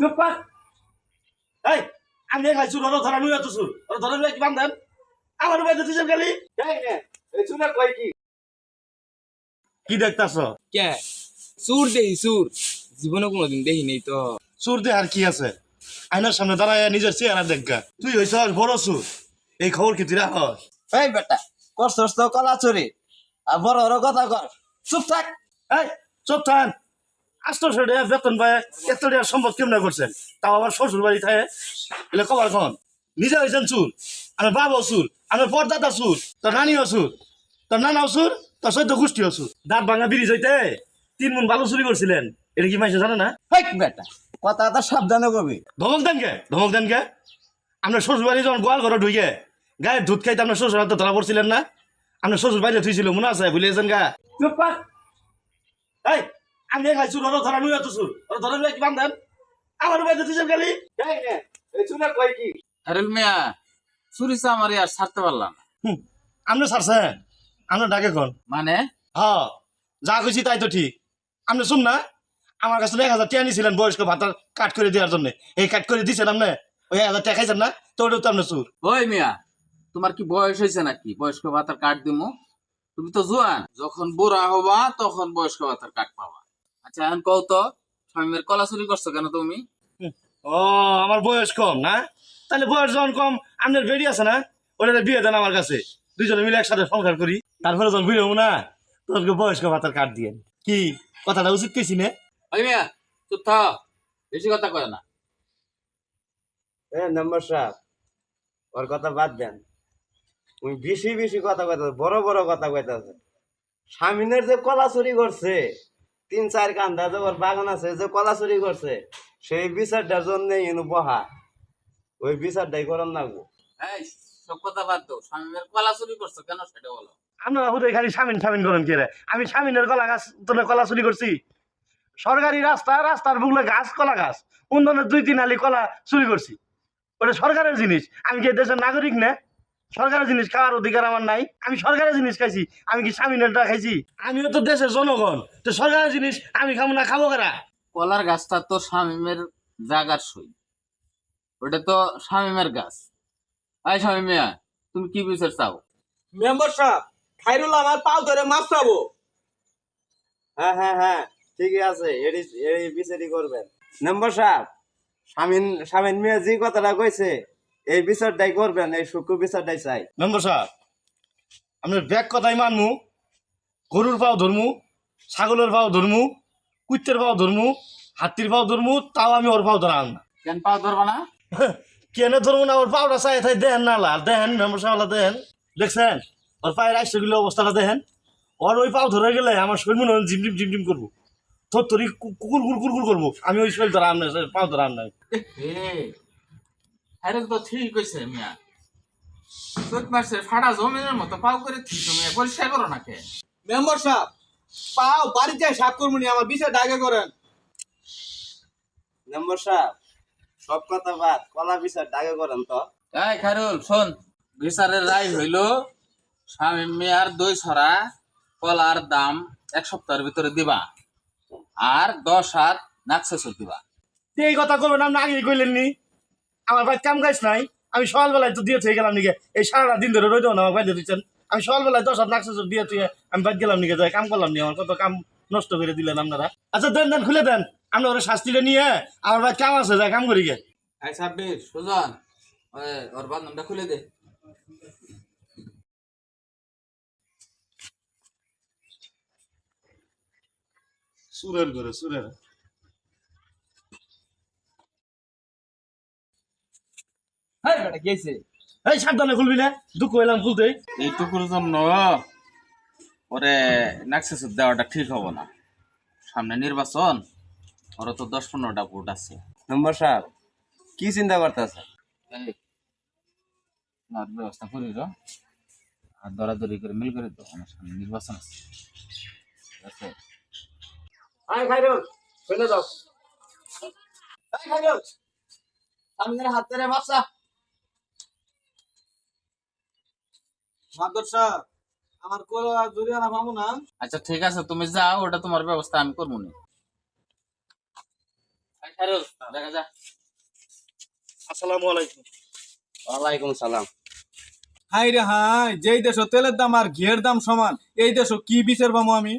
চুপ কর। এই আমি খাইছু রো ধরা নুই তো সুর ওর ধরে লই কি বান্ধেন আমার বাইতে তুই গালি এই নে এই চুনা কই কি দেখতাছ? কে সুর দেই সুর জীবনে কোনোদিন দেখি নেই তো। সুর দে আর কি আছে? আয়নার সামনে দাঁড়ায় নিজের চেহারা দেখা তুই হইছ বড় সুর। এই খবর কি তুই রাখস? এই বেটা করছস তো কলা চুরি আর বড় বড় কথা কর চুপ থাক। এই চুপ থান। 800 টাকা বেতন পায় এত টাকা সম্পদ কেমনে করছেন? তাও আবার শ্বশুর বাড়ি থাকে এলে কবার খন নিজে হয়েছেন চুর, আমার বাবাও চুর, আমার পরদাদা চুর, তোর নানিও চুর, তোর নানাও চুর, তোর সদ্য গোষ্ঠীও চুর। দাঁত ভাঙা বিড়ি হইতে 3 মণ বালু চুরি করছিলেন, এটা কি মাইসে জানে না? হেই বেটা কথা সাবধানে কবি। ধমক দেন কে? ধমক দেন কে? আপনার শ্বশুর বাড়ি যখন গোয়াল ঘরে ঢুকে গায়ের দুধ খাইতে আপনার শ্বশুর হাতে ধরা পড়ছিলেন না? আপনার শ্বশুর বাইরে থুইছিল মনে আছে? ভুলিয়েছেন গা? চুপ কর। এই আমি খাইছু রো ধরা নুই তো সুর ওর ধরে লই কি বান্ধেন আমার বাইতে তুই গালি এই নে এই চুনা কই কি আরে মিয়া চুরিছে আমার আর ছাড়তে পারলাম না। আপনি ছাড়ছেন আপনার ডাকে কোন? মানে হ্যাঁ যা কইছি তাই তো ঠিক। আপনি শুন না আমার কাছে 1000 টাকা নিয়েছিলেন বয়স্ক ভাতার কাট করে দেওয়ার জন্য, এই কাট করে দিচ্ছেন আপনি ওই 1000 টাকা খাইছেন না? তো ওটাও তো আপনার চুর। ওই মিয়া তোমার কি বয়স হয়েছে নাকি বয়স্ক ভাতার কার্ড দিমু? তুমি তো জোয়ান, যখন বুড়া হবা তখন বয়স্ক ভাতার কার্ড পাবা। আচ্ছা এখন কও তো স্বামীর কলা চুরি করছো কেন তুমি? ও আমার বয়স কম না? তাহলে বয়স যখন কম আপনার বেড়ি আছে না, ওটা বিয়ে দেন আমার কাছে, দুইজনে মিলে একসাথে সংসার করি, তারপরে যখন বিয়ে হবো না তোকে বয়স্ক ভাতার কাট দিয়ে কি কথাটা উচিত কেছি না? ওই মিয়া চুপ থাও, বেশি কথা কয় না। এ নম্বর সাহেব ওর কথা বাদ দেন। ওই বেশি বেশি কথা কইতাছে বড় বড় কথা কইতাছে। স্বামীনের যে কলা চুরি করছে 3-4 কান্দা যে ওর বাগান আছে যে কলা চুরি করছে সেই বিচারটার জন্য এনু বহা ওই বিচারটাই করন লাগবো। এই সব কথা বাদ দাও, স্বামীর কলা চুরি করছো কেন সেটা বলো। আপনারা হুদয় খালি স্বামীন স্বামীন করেন কে রে? আমি স্বামীনের কলা গাছ তোলে কলা চুরি করছি? সরকারি রাস্তা, রাস্তার বুকলে গাছ, কলা গাছ, উন্নয়নের 2-3 আলি কলা চুরি করছি। ওটা সরকারের জিনিস, আমি কি দেশের নাগরিক না? সরকারের জিনিস খাওয়ার অধিকার আমার নাই? আমি সরকারের জিনিস খাইছি, আমি কি স্বামীনেরটা খাইছি? আমিও তো দেশের জনগণ, তো সরকারের জিনিস আমি খাবো না, খাবো কারা? কলার গাছটা তো শামিমের জাগার সই, ওটা তো শামিমের গাছ। এই শামিম মিয়া তুমি কি বিচার চাও? মেম্বার সাহেব খাইরুল আমার পাও ধরে মাছ খাবো। হ্যাঁ হ্যাঁ হ্যাঁ ঠিকই আছে এই বিচারই করবেন। মেম্বার সাহেব স্বামীন স্বামীন মেয়ে যে কথাটা কইছে এই বিচারটাই করবেন, এই সুকু বিচারটাই চাই। মেম্বার সাহেব আপনার ব্যাগ কথাই মানমু, গরুর পাও ধরমু, ছাগলের পাও ধরমু, কুত্তের পাও ধরমু, হাতির পাও ধরমু, তাও আমি ওর পাও ধরাম না। কেন পাও ধরবা না? কেন ধরবো না? ওর পাওটা চাই তাই দেন না লাল দেন, মেম্বার সাহেব দেন, দেখছেন ওর পায়ের আইসগুলো অবস্থাটা দেখেন। ওর ওই পাও ধরে গেলে আমার শরীর মনে হয় ঝিমঝিম ঝিমঝিম করবো, থরি কুকুর কুকুর করবো। আমি ওই শরীর ধরাম না, পাও ধরাম না। আরে তো ঠিক কইছে মিয়া, চোখ মারছে ফাটা জমিনের মতো পাও করে ঠিক তুমি পরিষ্কার করো না কে? মেম্বার সাহেব পাও বাড়িতে সাফ করবনি আমার বিষয়টা আগে করেন। মেম্বার সাহেব সব কথা বাদ কলা বিচারটা আগে করেন তো। এই খায়রুল শোন, বিচারের রায় হইল শামিম মিয়ার দই ছড়া কলার দাম 1 সপ্তাহের ভিতরে দিবা, আর 10 হাত নাকশেষ দিবা। এই কথা করবেন আপনি আগে কইলেন নি? আমার ভাই কাম কাজ নাই, আমি সকালবেলায় তো দিয়ে থেকে গেলাম নিকে, এই সারাটা দিন ধরে রইতেও না আমার বাইরে দিচ্ছেন। আমি সকালবেলায় 10 হাত নাকশেষ দিয়ে তুই আমি বাদ গেলাম নিকে, যাই কাম করলাম নি, আমার কত কাম নষ্ট করে দিলেন আপনারা। আচ্ছা দেন দেন খুলে দেন, আপনি ওরা শাস্তিটা নিয়ে আমার ভাই কাম আছে যাই কাম করি গে। এই সাব্বির সুজন ওর বান্ধবটা খুলে দে। সুরের ঘরে সুরের। হ্যাঁ বেটা গেছে এই সাবধানে খুলবি না, দুঃখ হইলাম খুলতে। এইটুকুর জন্য ওরে নাকশেষ দেওয়াটা ঠিক হবো না। সামনে নির্বাচন, ওরা তো 10-15টা ভোট আছে। মেম্বার সাহেব কি চিন্তা করতেছে? এই নার ব্যবস্থা করি র, আর দরাদরি করে মিল করে তো আমার সামনে নির্বাচন আছে, ঠিক আছে? আয় খাইরুল ফেলে দাও। এই খাইরুল সামনের হাত ধরে মাপসা। মাদর সাহেব আমার কোলা জুরিয়ানা পাবো না। আচ্ছা ঠিক আছে তুমি যাও, ওটা তোমার ব্যবস্থা আমি করবো না। দেখা যা। আসসালামু আলাইকুম। ওয়ালাইকুম সালাম। হাই রে হাই, যেই দেশ তেলের দাম আর ঘিয়ের দাম সমান, এই দেশ কি বিচার পাবো আমি?